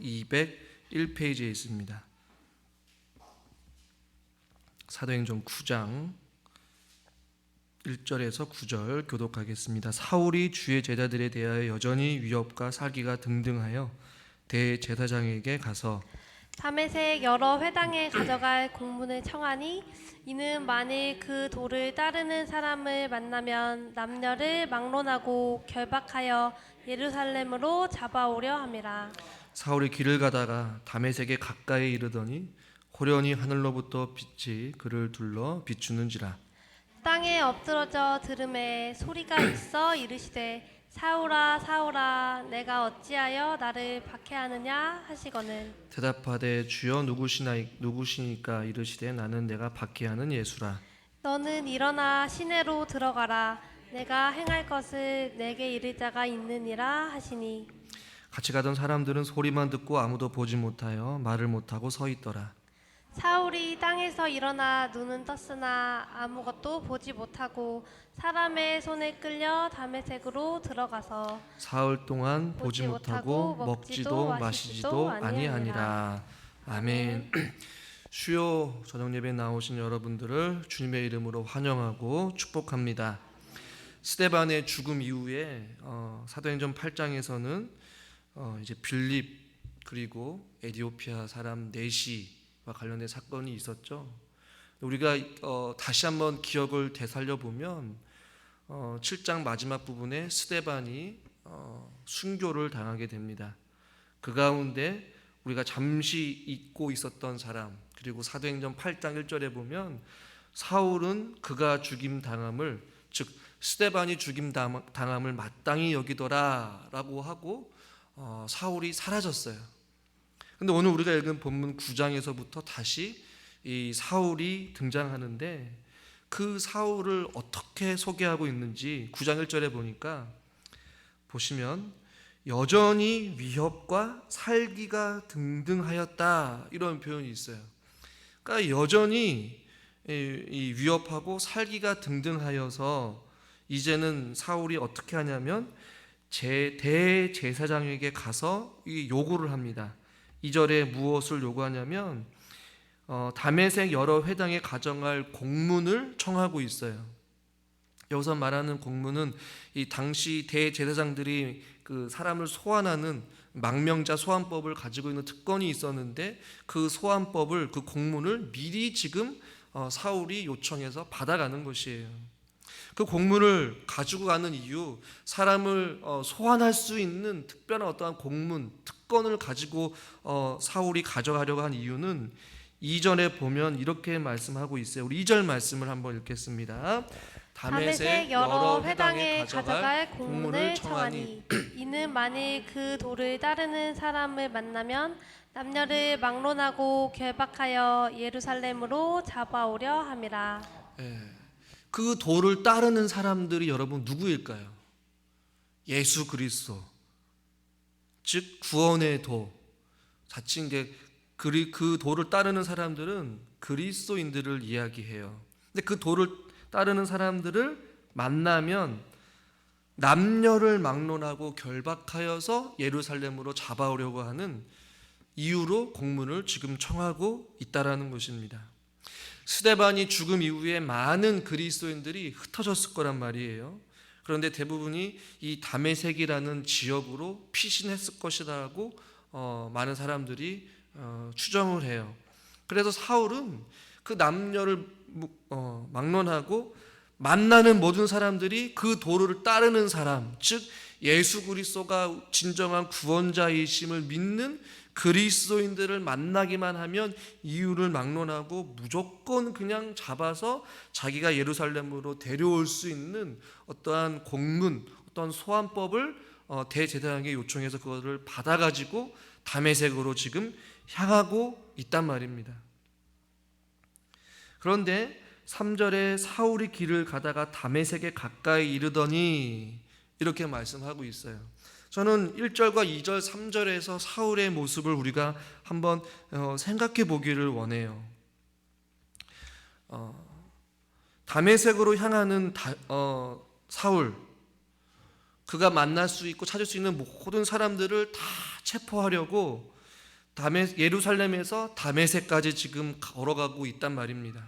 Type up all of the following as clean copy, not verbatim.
201페이지에 있습니다. 사도행전 9장 1절에서 9절 교독하겠습니다. 사울이 주의 제자들에 대하여 여전히 위협과 살기가 등등하여 대제사장에게 가서 다메섹 여러 회당에 가져갈 공문을 청하니 이는 만일 그 도를 따르는 사람을 만나면 남녀를 막론하고 결박하여 예루살렘으로 잡아오려 함이라. 사울이 길을 가다가 다메섹에 가까이 이르더니 호련히 하늘로부터 빛이 그를 둘러 비추는지라. 땅에 엎드러져 들음에 소리가 있어 이르시되 사울아 사울아 내가 어찌하여 나를 박해하느냐 하시거늘 대답하되 주여 누구시니까 이르시되 나는 내가 박해하는 예수라. 너는 일어나 시내로 들어가라 내가 행할 것을 내게 이를 자가 있느니라 하시니 같이 가던 사람들은 소리만 듣고 아무도 보지 못하여 말을 못하고 서 있더라. 사울이 땅에서 일어나 눈은 떴으나 아무것도 보지 못하고 사람의 손에 끌려 다메섹으로 들어가서 사흘 동안 보지 못하고 먹지도 마시지도 아니하니라. 아멘. 수요 저녁 예배에 나오신 여러분들을 주님의 이름으로 환영하고 축복합니다. 스데반의 죽음 이후에 사도행전 8장에서는 이제 빌립 그리고 에디오피아 사람 네시와 관련된 사건이 있었죠. 우리가 다시 한번 기억을 되살려 보면 7장 마지막 부분에 스데반이 순교를 당하게 됩니다. 그 가운데 우리가 잠시 잊고 있었던 사람, 그리고 사도행전 8장 1절에 보면 사울은 그가 죽임 당함을, 즉 스데반이 죽임 당함을 마땅히 여기더라라고 하고 사울이 사라졌어요. 근데 오늘 우리가 읽은 본문 9장에서부터 다시 이 사울이 등장하는데 그 사울을 어떻게 소개하고 있는지 9장 1절에 보니까 보시면 여전히 위협과 살기가 등등하였다 이런 표현이 있어요. 그러니까 여전히 이 위협하고 살기가 등등하여서 이제는 사울이 어떻게 하냐면 대제사장에게 가서 이 요구를 합니다. 2절에 무엇을 요구하냐면 다메섹 여러 회당에 가져갈 공문을 청하고 있어요. 여기서 말하는 공문은 이 당시 대제사장들이 그 사람을 소환하는 망명자 소환법을 가지고 있는 특권이 있었는데 그 소환법을, 그 공문을 미리 지금 사울이 요청해서 받아가는 것이에요. 그 공문을 가지고 가는 이유, 사람을 소환할 수 있는 특별한 어떠한 공문, 특권을 가지고 사울이 가져가려고 한 이유는 2절에 보면 이렇게 말씀하고 있어요. 우리 2절 말씀을 한번 읽겠습니다. 다메섹 여러 회당에 가져갈 공문을 청하니 이는 만일 그 도를 따르는 사람을 만나면 남녀를 막론하고 결박하여 예루살렘으로 잡아오려 함이라. 그 도를 따르는 사람들이 여러분 누구일까요? 예수 그리스도, 즉 구원의 도. 자칭 그 도를 따르는 사람들은 그리스도인들을 이야기해요. 근데 그 도를 따르는 사람들을 만나면 남녀를 막론하고 결박하여서 예루살렘으로 잡아오려고 하는 이유로 공문을 지금 청하고 있다라는 것입니다. 스데반이 죽음 이후에 많은 그리스도인들이 흩어졌을 거란 말이에요. 그런데 대부분이 이 다메섹이라는 지역으로 피신했을 것이라고 많은 사람들이 추정을 해요. 그래서 사울은 그 남녀를 막론하고 만나는 모든 사람들이 그 도를 따르는 사람, 즉 예수 그리스도가 진정한 구원자이심을 믿는 그리스도인들을 만나기만 하면 이유를 막론하고 무조건 그냥 잡아서 자기가 예루살렘으로 데려올 수 있는 어떠한 공문, 어떠한 소환법을 대제사장에게 요청해서 그것을 받아가지고 다메섹으로 지금 향하고 있단 말입니다. 그런데 3절에 사울이 길을 가다가 다메섹에 가까이 이르더니 이렇게 말씀하고 있어요. 저는 1절과 2절, 3절에서 사울의 모습을 우리가 한번 생각해 보기를 원해요. 다메섹으로 향하는 사울, 그가 만날 수 있고 찾을 수 있는 모든 사람들을 다 체포하려고 예루살렘에서 다메섹까지 지금 걸어가고 있단 말입니다.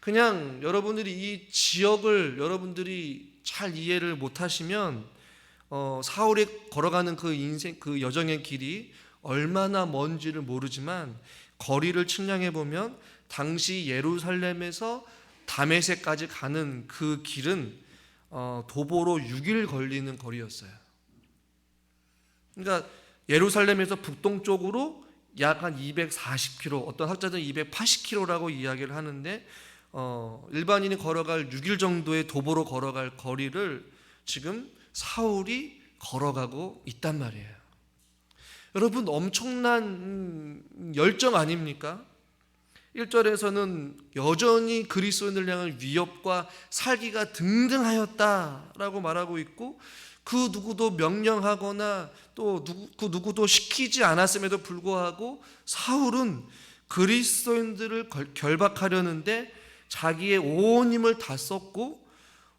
그냥 여러분들이 이 지역을 여러분들이 잘 이해를 못하시면 사울이 걸어가는 그 인생, 그 여정의 길이 얼마나 먼지를 모르지만 거리를 측량해 보면 당시 예루살렘에서 다메섹까지 가는 그 길은 도보로 6일 걸리는 거리였어요. 그러니까 예루살렘에서 북동쪽으로 약 한 240km, 어떤 학자들은 280km라고 이야기를 하는데 일반인이 걸어갈 6일 정도의 도보로 걸어갈 거리를 지금 사울이 걸어가고 있단 말이에요. 여러분, 엄청난 열정 아닙니까? 1절에서는 여전히 그리스도인을 향한 위협과 살기가 등등하였다라고 말하고 있고, 그 누구도 명령하거나 또 그 누구도 시키지 않았음에도 불구하고 사울은 그리스도인들을 결박하려는데 자기의 온 힘을 다 썼고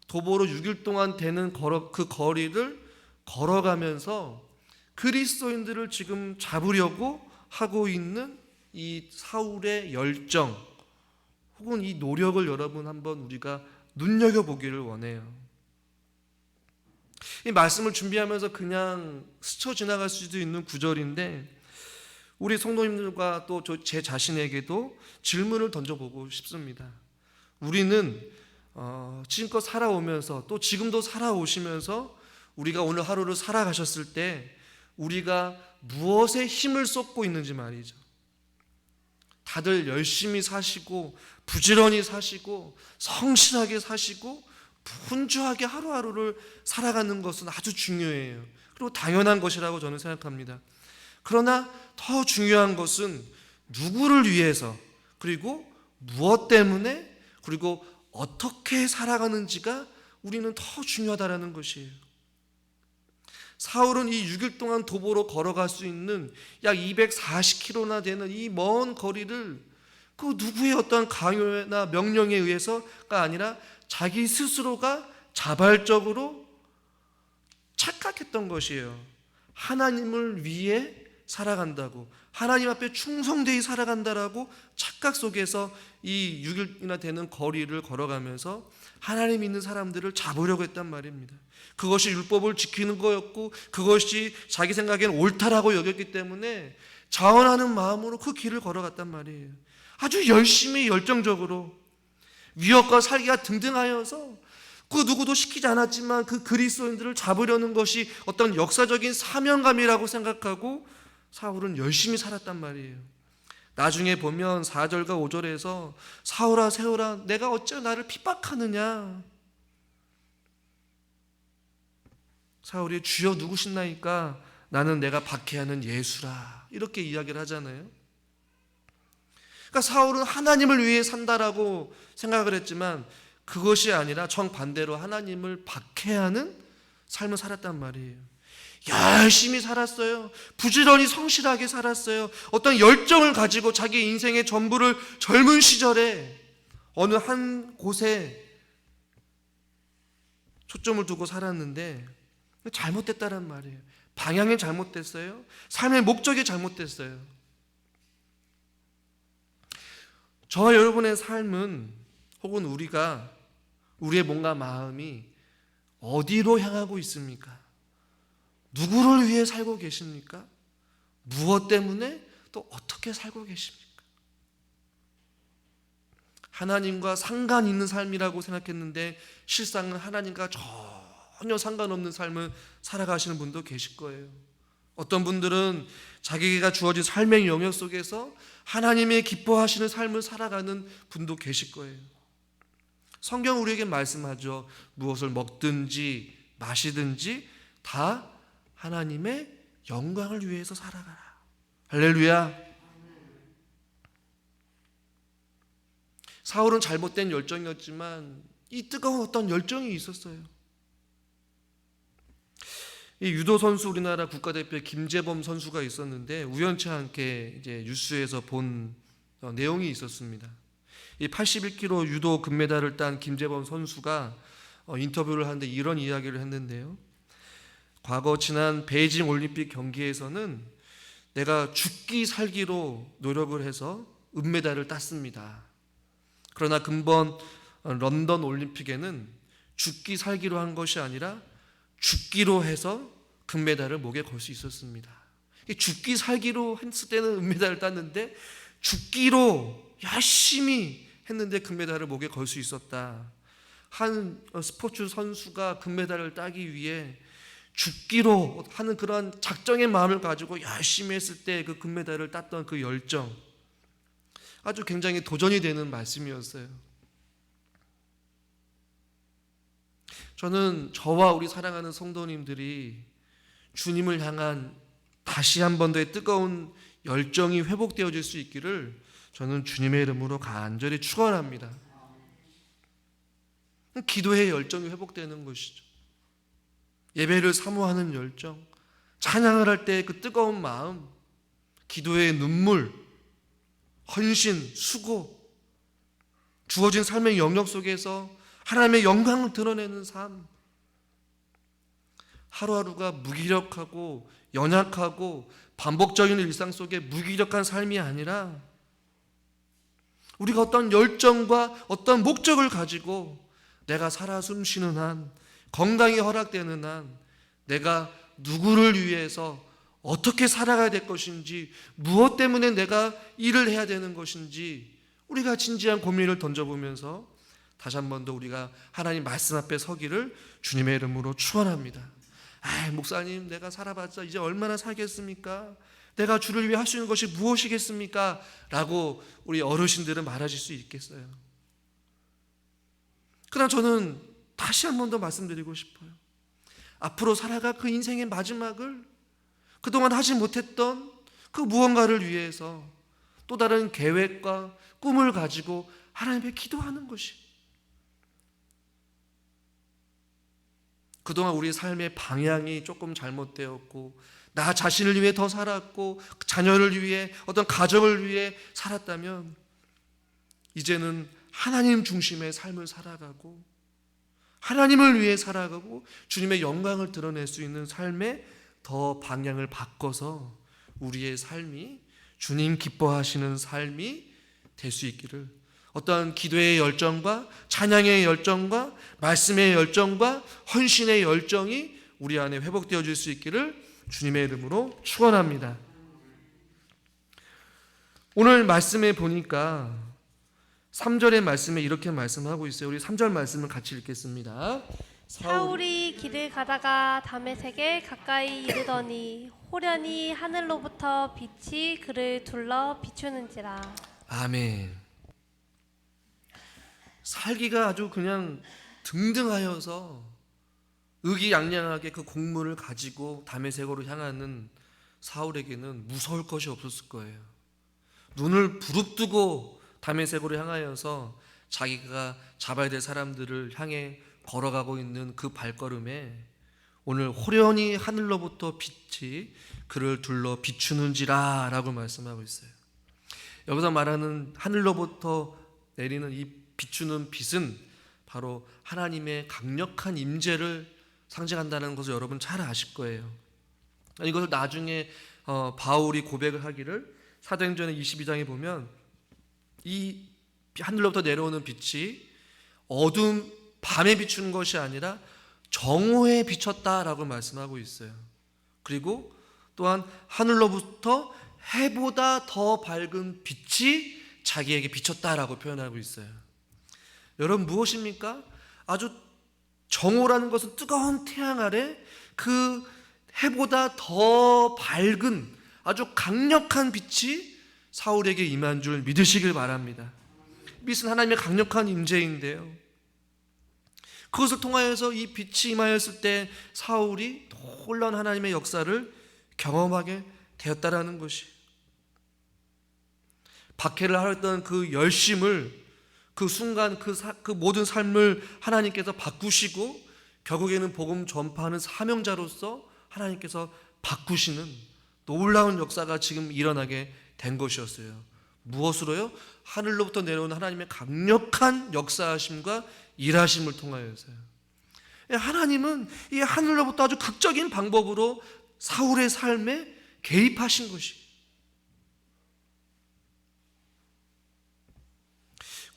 도보로 6일 동안 되는 그 거리를 걸어가면서 그리스도인들을 지금 잡으려고 하고 있는 이 사울의 열정 혹은 이 노력을 여러분 한번 우리가 눈여겨보기를 원해요. 이 말씀을 준비하면서 그냥 스쳐 지나갈 수도 있는 구절인데 우리 성도님들과 또 제 자신에게도 질문을 던져보고 싶습니다. 우리는 지금껏 살아오면서 또 지금도 살아오시면서 우리가 오늘 하루를 살아가셨을 때 우리가 무엇에 힘을 쏟고 있는지 말이죠. 다들 열심히 사시고 부지런히 사시고 성실하게 사시고 분주하게 하루하루를 살아가는 것은 아주 중요해요. 그리고 당연한 것이라고 저는 생각합니다. 그러나 더 중요한 것은 누구를 위해서 그리고 무엇 때문에 그리고 어떻게 살아가는지가 우리는 더 중요하다는 것이에요. 사울은 이 6일 동안 도보로 걸어갈 수 있는 약 240km나 되는 이 먼 거리를 그 누구의 어떤 강요나 명령에 의해서가 아니라 자기 스스로가 자발적으로 착각했던 것이에요. 하나님을 위해 살아간다고, 하나님 앞에 충성되이 살아간다라고 착각 속에서 이 6일이나 되는 거리를 걸어가면서 하나님 있는 사람들을 잡으려고 했단 말입니다. 그것이 율법을 지키는 거였고 그것이 자기 생각엔 옳다라고 여겼기 때문에 자원하는 마음으로 그 길을 걸어갔단 말이에요. 아주 열심히 열정적으로 위협과 살기가 등등하여서 그 누구도 시키지 않았지만 그 그리스도인들을 잡으려는 것이 어떤 역사적인 사명감이라고 생각하고 사울은 열심히 살았단 말이에요. 나중에 보면 4절과 5절에서 사울아 세울아 내가 어찌 나를 핍박하느냐, 사울이 주여 누구신나이까 나는 내가 박해하는 예수라 이렇게 이야기를 하잖아요. 그러니까 사울은 하나님을 위해 산다라고 생각을 했지만 그것이 아니라 정반대로 하나님을 박해하는 삶을 살았단 말이에요. 열심히 살았어요. 부지런히 성실하게 살았어요. 어떤 열정을 가지고 자기 인생의 전부를 젊은 시절에 어느 한 곳에 초점을 두고 살았는데 잘못됐다란 말이에요. 방향이 잘못됐어요. 삶의 목적이 잘못됐어요. 저와 여러분의 삶은 혹은 우리의 뭔가 마음이 어디로 향하고 있습니까? 누구를 위해 살고 계십니까? 무엇 때문에 또 어떻게 살고 계십니까? 하나님과 상관 있는 삶이라고 생각했는데 실상은 하나님과 전혀 상관없는 삶을 살아가시는 분도 계실 거예요. 어떤 분들은 자기가 주어진 삶의 영역 속에서 하나님의 기뻐하시는 삶을 살아가는 분도 계실 거예요. 성경 우리에게 말씀하죠. 무엇을 먹든지 마시든지 다 하나님의 영광을 위해서 살아가라. 할렐루야. 사울은 잘못된 열정이었지만 이 뜨거운 어떤 열정이 있었어요. 이 유도 선수 우리나라 국가대표의 김재범 선수가 있었는데 우연치 않게 이제 뉴스에서 본 내용이 있었습니다. 이 81kg 유도 금메달을 딴 김재범 선수가 인터뷰를 하는데 이런 이야기를 했는데요. 과거 지난 베이징 올림픽 경기에서는 내가 죽기 살기로 노력을 해서 은메달을 땄습니다. 그러나 근본 런던 올림픽에는 죽기 살기로 한 것이 아니라 죽기로 해서 금메달을 목에 걸 수 있었습니다. 죽기 살기로 했을 때는 은메달을 땄는데 죽기로 열심히 했는데 금메달을 목에 걸 수 있었다. 한 스포츠 선수가 금메달을 따기 위해 죽기로 하는 그런 작정의 마음을 가지고 열심히 했을 때 그 금메달을 땄던 그 열정, 아주 굉장히 도전이 되는 말씀이었어요. 저는 저와 우리 사랑하는 성도님들이 주님을 향한 다시 한 번 더의 뜨거운 열정이 회복되어질 수 있기를 저는 주님의 이름으로 간절히 축원합니다. 기도의 열정이 회복되는 것이죠. 예배를 사모하는 열정, 찬양을 할 때 그 뜨거운 마음, 기도의 눈물, 헌신, 수고, 주어진 삶의 영역 속에서 하나님의 영광을 드러내는 삶. 하루하루가 무기력하고 연약하고 반복적인 일상 속에 무기력한 삶이 아니라 우리가 어떤 열정과 어떤 목적을 가지고 내가 살아 숨쉬는 한, 건강이 허락되는 한, 내가 누구를 위해서 어떻게 살아가야 될 것인지, 무엇 때문에 내가 일을 해야 되는 것인지 우리가 진지한 고민을 던져보면서 다시 한 번 더 우리가 하나님 말씀 앞에 서기를 주님의 이름으로 축원합니다. 목사님, 내가 살아봤자 이제 얼마나 살겠습니까? 내가 주를 위해 할 수 있는 것이 무엇이겠습니까? 라고 우리 어르신들은 말하실 수 있겠어요. 그러나 저는 다시 한 번 더 말씀드리고 싶어요. 앞으로 살아갈 그 인생의 마지막을 그동안 하지 못했던 그 무언가를 위해서 또 다른 계획과 꿈을 가지고 하나님께 기도하는 것이, 그동안 우리 삶의 방향이 조금 잘못되었고 나 자신을 위해 더 살았고 자녀를 위해 어떤 가정을 위해 살았다면 이제는 하나님 중심의 삶을 살아가고 하나님을 위해 살아가고 주님의 영광을 드러낼 수 있는 삶에 더 방향을 바꿔서 우리의 삶이 주님 기뻐하시는 삶이 될 수 있기를, 어떤 기도의 열정과 찬양의 열정과 말씀의 열정과 헌신의 열정이 우리 안에 회복되어질 수 있기를 주님의 이름으로 축원합니다. 오늘 말씀에 보니까 3절의 말씀에 이렇게 말씀하고 있어요. 우리 3절 말씀을 같이 읽겠습니다. 사울이 길을 가다가 다메섹에 가까이 이르더니 호련히 하늘로부터 빛이 그를 둘러 비추는지라. 아멘. 살기가 아주 그냥 등등하여서 의기양양하게 그 공문을 가지고 다메섹으로 향하는 사울에게는 무서울 것이 없었을 거예요. 눈을 부릅뜨고 다메섹으로 향하여서 자기가 잡아야 될 사람들을 향해 걸어가고 있는 그 발걸음에 오늘 호련히 하늘로부터 빛이 그를 둘러 비추는지라 라고 말씀하고 있어요. 여기서 말하는 하늘로부터 내리는 이 비추는 빛은 바로 하나님의 강력한 임재를 상징한다는 것을 여러분 잘 아실 거예요. 이것을 나중에 바울이 고백을 하기를 사도행전의 22장에 보면 이 하늘로부터 내려오는 빛이 어두운 밤에 비추는 것이 아니라 정오에 비쳤다라고 말씀하고 있어요. 그리고 또한 하늘로부터 해보다 더 밝은 빛이 자기에게 비쳤다라고 표현하고 있어요. 여러분, 무엇입니까? 아주 정오라는 것은 뜨거운 태양 아래 그 해보다 더 밝은 아주 강력한 빛이 사울에게 임한 줄 믿으시길 바랍니다. 빛은 하나님의 강력한 임재인데요, 그것을 통하여서 이 빛이 임하였을 때 사울이 놀라운 하나님의 역사를 경험하게 되었다라는 것이, 박해를 하였던 그 열심을 그 순간 그 모든 삶을 하나님께서 바꾸시고 결국에는 복음 전파하는 사명자로서 하나님께서 바꾸시는 놀라운 역사가 지금 일어나게 된 것이었어요. 무엇으로요? 하늘로부터 내려오는 하나님의 강력한 역사하심과 일하심을 통하여서요. 하나님은 이 하늘로부터 아주 극적인 방법으로 사울의 삶에 개입하신 것이,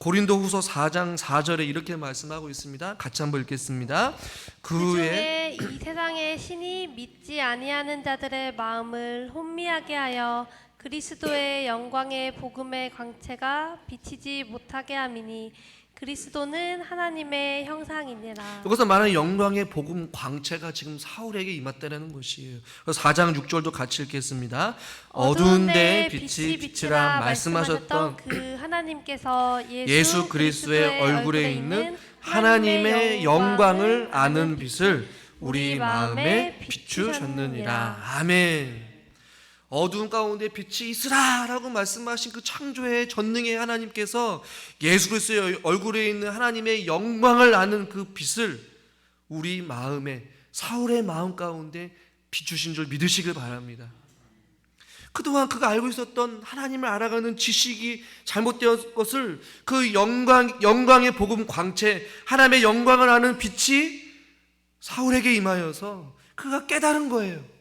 고린도후서 4장 4절에 이렇게 말씀하고 있습니다. 같이 한번 읽겠습니다. 그 후에 이 세상의 신이 믿지 아니하는 자들의 마음을 혼미하게 하여 그리스도의 영광의 복음의 광채가 비치지 못하게 함이니 그리스도는 하나님의 형상이니라. 여기서 말하는 영광의 복음 광채가 지금 사울에게 임했다는 것이에요. 4장 6절도 같이 읽겠습니다. 어두운 데 빛이 비치라 말씀하셨던 그 하나님께서 예수 그리스도의 얼굴에 있는 하나님의 영광을 아는 빛을 우리 마음에 비추셨느니라. 아멘. 어두운 가운데 빛이 있으라 라고 말씀하신 그 창조의 전능의 하나님께서 예수 그리스도의 얼굴에 있는 하나님의 영광을 아는 그 빛을 우리 마음에, 사울의 마음 가운데 비추신 줄 믿으시길 바랍니다. 그동안 그가 알고 있었던 하나님을 알아가는 지식이 잘못된 것을 그 영광의 복음 광채, 하나님의 영광을 아는 빛이 사울에게 임하여서 그가 깨달은 거예요.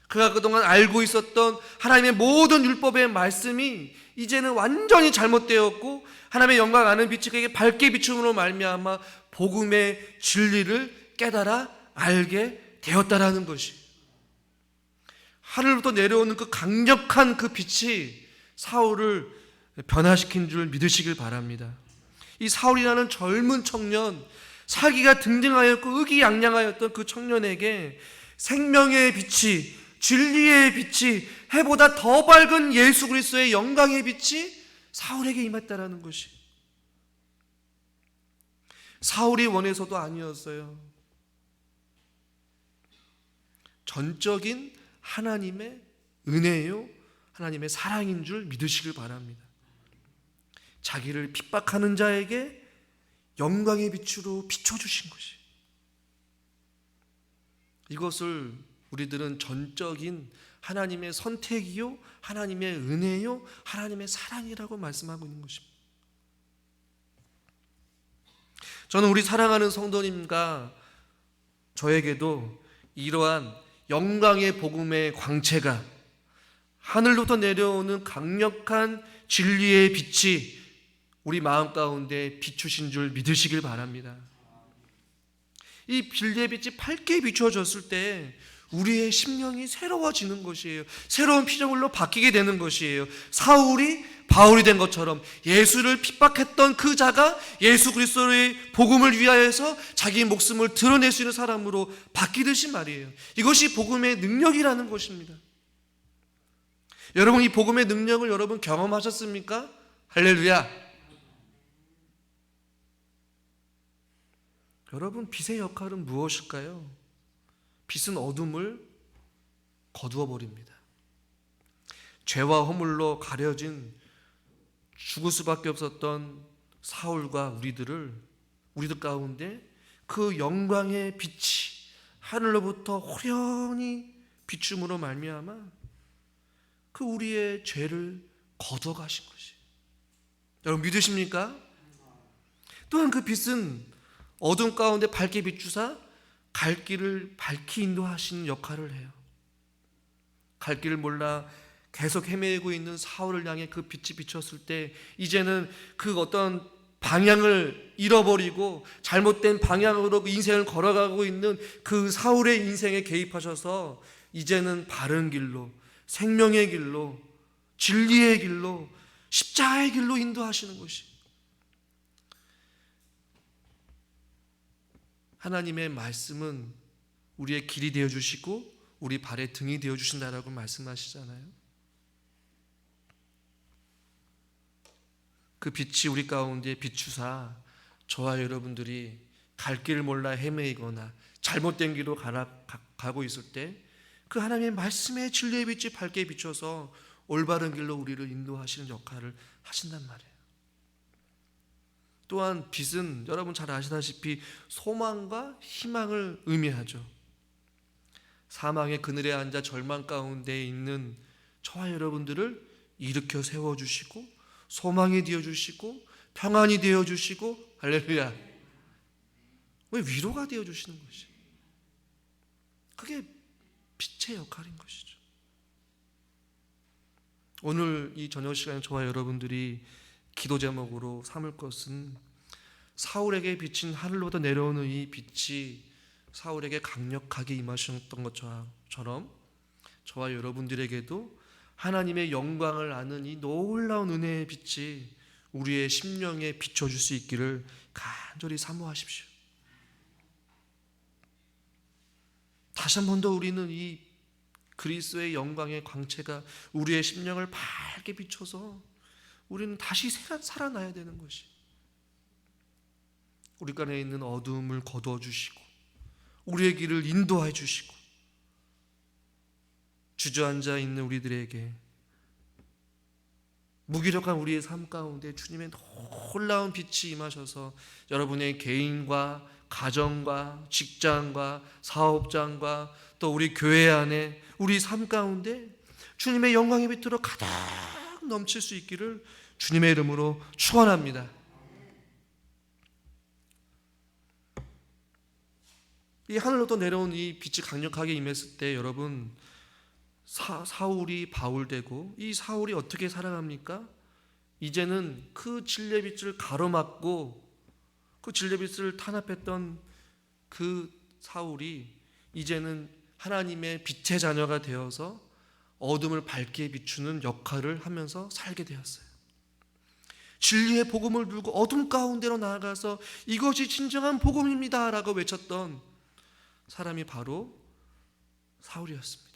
그가 그동안 알고 있었던 하나님의 모든 율법의 말씀이 이제는 완전히 잘못되었고 하나님의 영광 아는 빛이 그에게 밝게 비춤으로 말미암아 복음의 진리를 깨달아 알게 되었다라는 것이, 하늘로부터 내려오는 그 강력한 그 빛이 사울을 변화시킨 줄 믿으시길 바랍니다. 이 사울이라는 젊은 청년, 살기가 등등하였고 의기양양하였던 그 청년에게 생명의 빛이, 진리의 빛이, 해보다 더 밝은 예수 그리스도의 영광의 빛이 사울에게 임했다라는 것이, 사울이 원해서도 아니었어요. 전적인 하나님의 은혜요, 하나님의 사랑인 줄 믿으시길 바랍니다. 자기를 핍박하는 자에게 영광의 빛으로 비춰주신 것이, 이것을 우리들은 전적인 하나님의 선택이요, 하나님의 은혜요, 하나님의 사랑이라고 말씀하고 있는 것입니다. 저는 우리 사랑하는 성도님과 저에게도 이러한 영광의 복음의 광채가, 하늘로부터 내려오는 강력한 진리의 빛이 우리 마음 가운데 비추신 줄 믿으시길 바랍니다. 이 진리의 빛이 밝게 비춰졌을 때 우리의 심령이 새로워지는 것이에요. 새로운 피조물로 바뀌게 되는 것이에요. 사울이 바울이 된 것처럼 예수를 핍박했던 그 자가 예수 그리스도의 복음을 위하여서 자기 목숨을 드러낼 수 있는 사람으로 바뀌듯이 말이에요. 이것이 복음의 능력이라는 것입니다. 여러분, 이 복음의 능력을 여러분 경험하셨습니까? 할렐루야. 여러분, 빛의 역할은 무엇일까요? 빛은 어둠을 거두어 버립니다. 죄와 허물로 가려진 죽을 수밖에 없었던 사울과 우리들 가운데 그 영광의 빛이 하늘로부터 호련히 비춤으로 말미암아 그 우리의 죄를 거두어 가신 것이, 여러분 믿으십니까? 또한 그 빛은 어둠 가운데 밝게 비추사 갈 길을 밝히 인도하시는 역할을 해요. 갈 길을 몰라 계속 헤매고 있는 사울을 향해 그 빛이 비쳤을 때 이제는 그 어떤 방향을 잃어버리고 잘못된 방향으로 인생을 걸어가고 있는 그 사울의 인생에 개입하셔서 이제는 바른 길로, 생명의 길로, 진리의 길로, 십자가의 길로 인도하시는 것이, 하나님의 말씀은 우리의 길이 되어주시고 우리 발의 등이 되어주신다라고 말씀하시잖아요. 그 빛이 우리 가운데 비추사 저와 여러분들이 갈 길을 몰라 헤매이거나 잘못된 길로 가고 있을 때 그 하나님의 말씀의 진리의 빛이 밝게 비춰서 올바른 길로 우리를 인도하시는 역할을 하신단 말이에요. 또한 빛은 여러분 잘 아시다시피 소망과 희망을 의미하죠. 사망의 그늘에 앉아 절망 가운데 있는 저와 여러분들을 일으켜 세워주시고 소망이 되어주시고 평안이 되어주시고, 할렐루야, 왜 위로가 되어주시는 것이, 그게 빛의 역할인 것이죠. 오늘 이 저녁 시간에 저와 여러분들이 기도 제목으로 삼을 것은 사울에게 비친 하늘로부터 내려오는 이 빛이 사울에게 강력하게 임하셨던 것처럼 저와 여러분들에게도 하나님의 영광을 아는 이 놀라운 은혜의 빛이 우리의 심령에 비춰줄 수 있기를 간절히 사모하십시오. 다시 한 번 더 우리는 이 그리스도의 영광의 광채가 우리의 심령을 밝게 비춰서 우리는 다시 살아나야 되는 것이, 우리 안에 있는 어두움을 거두어주시고 우리의 길을 인도해 주시고 주저앉아 있는 우리들에게 무기력한 우리의 삶 가운데 주님의 놀라운 빛이 임하셔서 여러분의 개인과 가정과 직장과 사업장과 또 우리 교회 안에 우리 삶 가운데 주님의 영광의 빛으로 가득 넘칠 수 있기를 주님의 이름으로 축원합니다. 이 하늘로부터 내려온 이 빛이 강력하게 임했을 때 여러분, 사울이 바울되고 이 사울이 어떻게 살아갑니까? 이제는 그 진리빛을 가로막고 그 진리빛을 탄압했던 그 사울이 이제는 하나님의 빛의 자녀가 되어서 어둠을 밝게 비추는 역할을 하면서 살게 되었어요. 진리의 복음을 들고 어둠 가운데로 나아가서 이것이 진정한 복음입니다 라고 외쳤던 사람이 바로 사울이었습니다.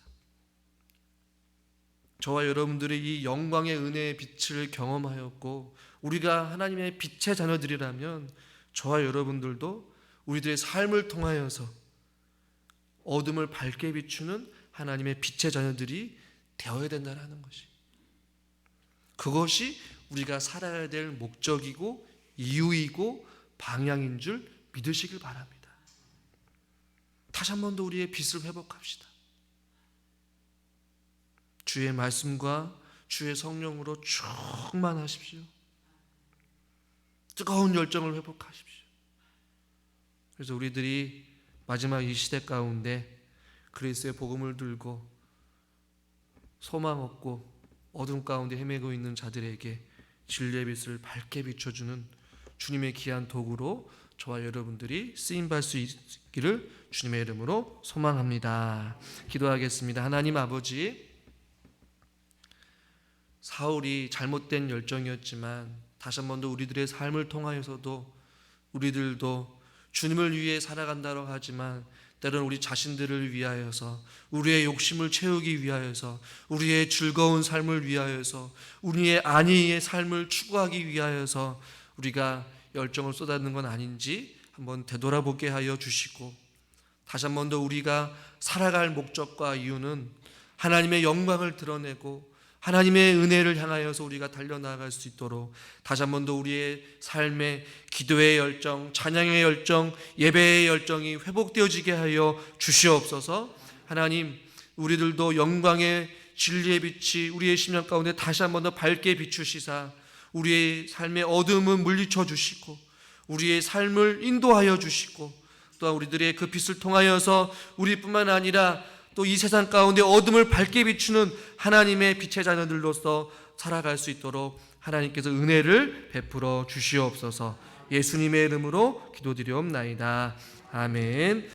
저와 여러분들이 이 영광의 은혜의 빛을 경험하였고 우리가 하나님의 빛의 자녀들이라면 저와 여러분들도 우리들의 삶을 통하여서 어둠을 밝게 비추는 하나님의 빛의 자녀들이 되어야 된다는 것이, 그것이 우리가 살아야 될 목적이고 이유이고 방향인 줄 믿으시길 바랍니다. 다시 한 번 더 우리의 빛을 회복합시다. 주의 말씀과 주의 성령으로 충만하십시오. 뜨거운 열정을 회복하십시오. 그래서 우리들이 마지막 이 시대 가운데 그리스도의 복음을 들고 소망 없고 어둠 가운데 헤매고 있는 자들에게 진리의 빛을 밝게 비춰주는 주님의 귀한 도구로 저와 여러분들이 쓰임받을 수 있기를 주님의 이름으로 소망합니다. 기도하겠습니다. 하나님 아버지, 사울이 잘못된 열정이었지만 다시 한 번 더 우리들의 삶을 통하여서도 우리들도 주님을 위해 살아간다고 하지만 때로는 우리 자신들을 위하여서, 우리의 욕심을 채우기 위하여서, 우리의 즐거운 삶을 위하여서, 우리의 안위의 삶을 추구하기 위하여서 우리가 열정을 쏟아붓는 건 아닌지 한번 되돌아보게 하여 주시고, 다시 한 번 더 우리가 살아갈 목적과 이유는 하나님의 영광을 드러내고 하나님의 은혜를 향하여서 우리가 달려나갈 수 있도록 다시 한 번 더 우리의 삶의 기도의 열정, 찬양의 열정, 예배의 열정이 회복되어지게 하여 주시옵소서. 하나님, 우리들도 영광의 진리의 빛이 우리의 심령 가운데 다시 한 번 더 밝게 비추시사 우리의 삶의 어둠은 물리쳐 주시고 우리의 삶을 인도하여 주시고 또한 우리들의 그 빛을 통하여서 우리뿐만 아니라 또 이 세상 가운데 어둠을 밝게 비추는 하나님의 빛의 자녀들로서 살아갈 수 있도록 하나님께서 은혜를 베풀어 주시옵소서. 예수님의 이름으로 기도드리옵나이다. 아멘.